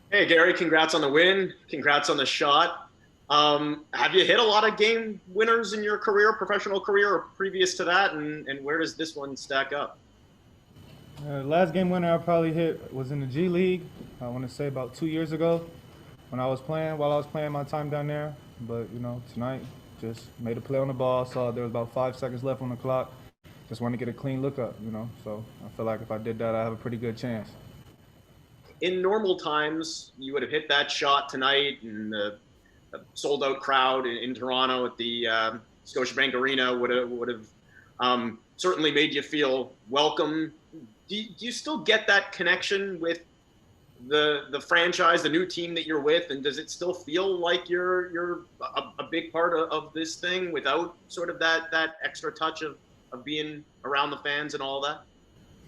Hey, Gary, congrats on the win. Congrats on the shot. Have you hit a lot of game winners in your career, professional career, or previous to that? And where does this one stack up? Last game winner I probably hit was in the G League. I want to say about 2 years ago when while I was playing my time down there. But tonight just made a play on the ball. Saw there was about 5 seconds left on the clock. Just wanted to get a clean look up. So I feel like if I did that, I have a pretty good chance. In normal times, you would have hit that shot tonight, and the sold out crowd in Toronto at the Scotiabank Arena would have certainly made you feel welcome. Do you still get that connection with the franchise, the new team that you're with, and does it still feel like you're a big part of this thing without sort of that extra touch of being around the fans and all that?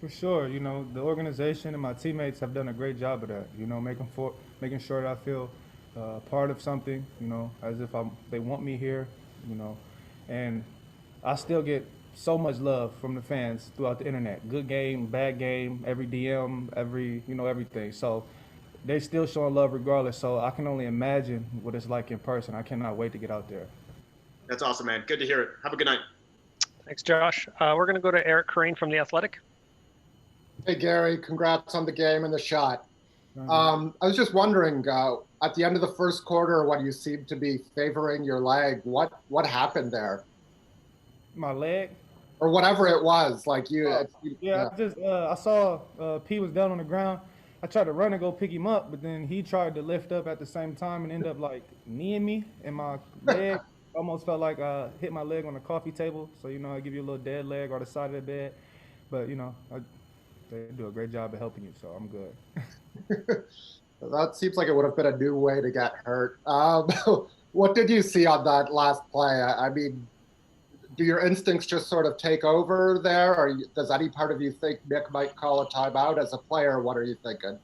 For sure, the organization and my teammates have done a great job of that. Making sure that I feel part of something. As if they want me here. You know, and I still get so much love from the fans throughout the internet. Good game, bad game, every DM, everything. So they still showing love regardless. So I can only imagine what it's like in person. I cannot wait to get out there. That's awesome, man. Good to hear it. Have a good night. Thanks, Josh. We're going to go to Eric Corrine from The Athletic. Hey, Gary, congrats on the game and the shot. Mhm. I was just wondering, at the end of the first quarter, when you seemed to be favoring your leg, what happened there? My leg. Or whatever it was, like Oh, yeah. yeah. I saw P was down on the ground. I tried to run and go pick him up, but then he tried to lift up at the same time and end up like kneeing me, and my leg almost felt like I hit my leg on the coffee table. So I give you a little dead leg or the side of the bed, but they do a great job of helping you, so I'm good. That seems like it would have been a new way to get hurt. What did you see on that last play? I mean, do your instincts just sort of take over there, or does any part of you think Nick might call a timeout as a player? What are you thinking?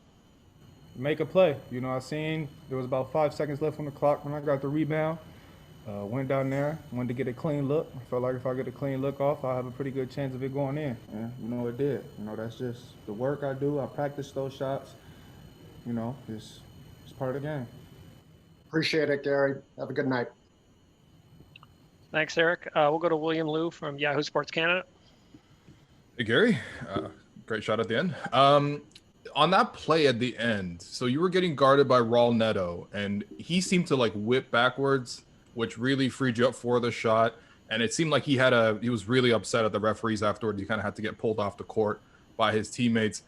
Make a play. I seen there was about 5 seconds left on the clock when I got the rebound. Went down there, wanted to get a clean look. I felt like if I get a clean look off, I have a pretty good chance of it going in. And it did. That's just the work I do. I practice those shots. It's part of the game. Appreciate it, Gary. Have a good night. Thanks, Eric. We'll go to William Liu from Yahoo Sports Canada. Hey, Gary, great shot at the end. On that play at the end, so you were getting guarded by Raul Neto, and he seemed to like whip backwards, which really freed you up for the shot. And it seemed like he was really upset at the referees afterward. He kind of had to get pulled off the court by his teammates.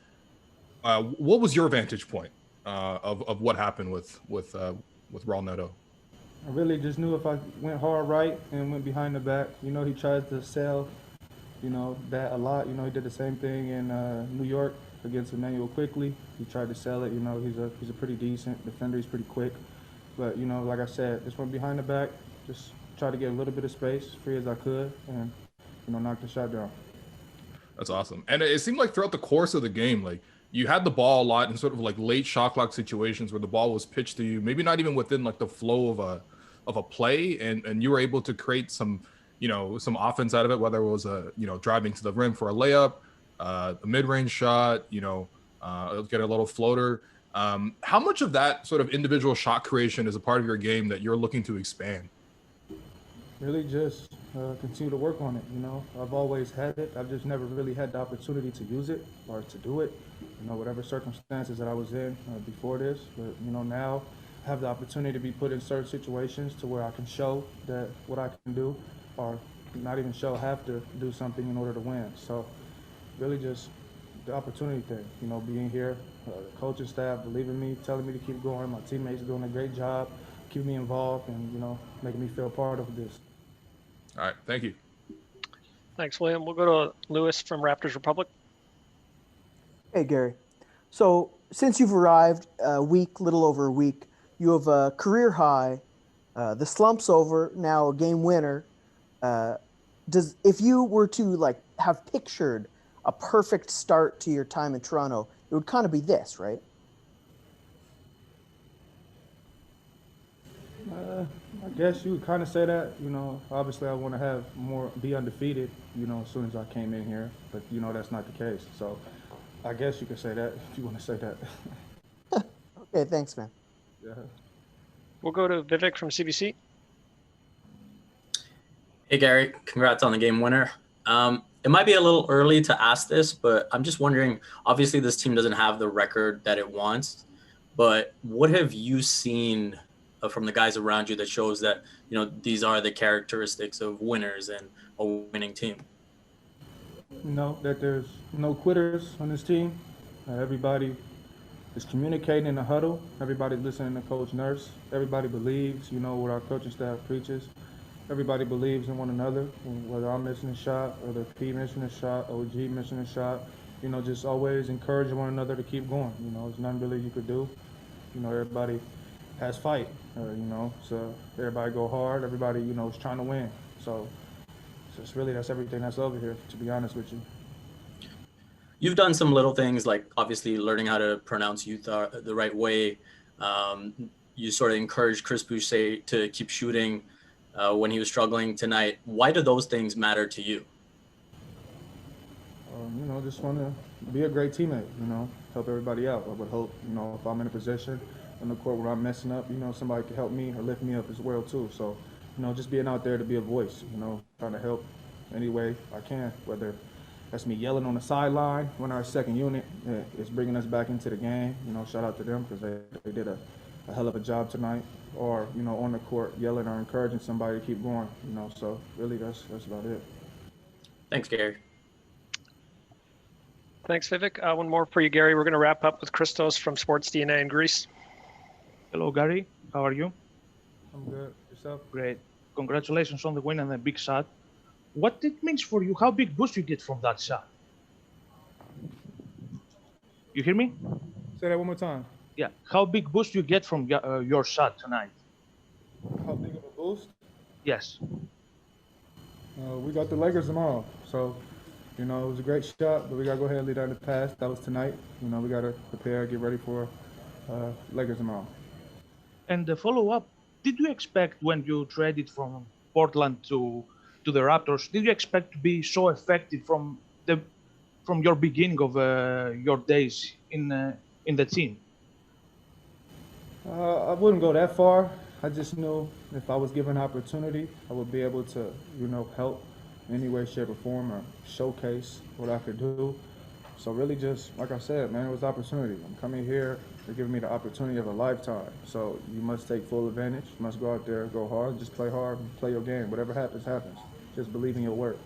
What was your vantage point of what happened with Raul Neto? I really just knew if I went hard right and went behind the back, he tries to sell, that a lot. He did the same thing in New York against Emmanuel quickly. He tried to sell it. He's a pretty decent defender. He's pretty quick. But, like I said, just went behind the back, just tried to get a little bit of space, free as I could, and, knock the shot down. That's awesome. And it seemed like throughout the course of the game, like you had the ball a lot in sort of like late shot clock situations where the ball was pitched to you, maybe not even within like the flow of a play, and you were able to create some some offense out of it, whether it was driving to the rim for a layup, a mid-range shot, get a little floater. How much of that sort of individual shot creation is a part of your game that you're looking to expand? Really just continue to work on it. I've always had it. I've just never really had the opportunity to use it or to do it. Whatever circumstances that I was in before this, but now I have the opportunity to be put in certain situations to where I can show that what I can do, or not even show, have to do something in order to win. So really just the opportunity thing. Being here, the coaching staff believing me, telling me to keep going. My teammates doing a great job, keeping me involved, and making me feel part of this. All right, thank you. Thanks, William. We'll go to Lewis from Raptors Republic. Hey, Gary. So since you've arrived little over a week, you have a career high. The slump's over now, a game winner. If you were to like have pictured a perfect start to your time in Toronto, it would kind of be this, right? I guess you would kind of say that. Obviously I want to be undefeated, as soon as I came in here, but that's not the case. So I guess you could say that if you want to say that. Okay, thanks, man. Yeah. We'll go to Vivek from CBC. Hey, Gary. Congrats on the game winner. It might be a little early to ask this, but I'm just wondering, obviously this team doesn't have the record that it wants, but what have you seen from the guys around you that shows that, these are the characteristics of winners and a winning team? That there's no quitters on this team. Everybody is communicating in the huddle. Everybody listening to Coach Nurse. Everybody believes, what our coaching staff preaches. Everybody believes in one another, whether I'm missing a shot, whether P missing a shot, OG missing a shot. Just always encourage one another to keep going. There's nothing really you could do. Everybody has fight, so everybody go hard. Everybody, is trying to win. So it's really, that's everything that's over here, to be honest with you. You've done some little things like obviously learning how to pronounce Utah the right way. You sort of encouraged Chris Boucher to keep shooting when he was struggling tonight. Why do those things matter to you? Just want to be a great teammate, help everybody out. I would hope, if I'm in a position on the court where I'm messing up, somebody can help me or lift me up as well too. So, just being out there to be a voice, trying to help any way I can, whether that's me yelling on the sideline when our second unit is bringing us back into the game. Shout out to them because they did a hell of a job tonight. Or, on the court yelling or encouraging somebody to keep going. So really that's about it. Thanks, Gary. Thanks, Vivek. One more for you, Gary. We're going to wrap up with Christos from Sports DNA in Greece. Hello, Gary. How are you? I'm good. Yourself? Great. Congratulations on the win and the big shot. What it means for you, how big boost you get from that shot? You hear me? Say that one more time. Yeah. How big boost you get from your shot tonight? How big of a boost? Yes. We got the Lakers tomorrow. So, it was a great shot, but we got to go ahead and leave that in the past. That was tonight. We got to prepare, get ready for Lakers tomorrow. And the follow-up, did you expect when you traded from Portland to the Raptors, did you expect to be so effective from your beginning of your days in the team? I wouldn't go that far. I just knew if I was given an opportunity, I would be able to, help in any way, shape, or form, or showcase what I could do. So really just, like I said, man, it was opportunity. I'm coming here, they're giving me the opportunity of a lifetime. So you must take full advantage. You must go out there, go hard, just play hard, and play your game. Whatever happens, happens. Just believe in your work.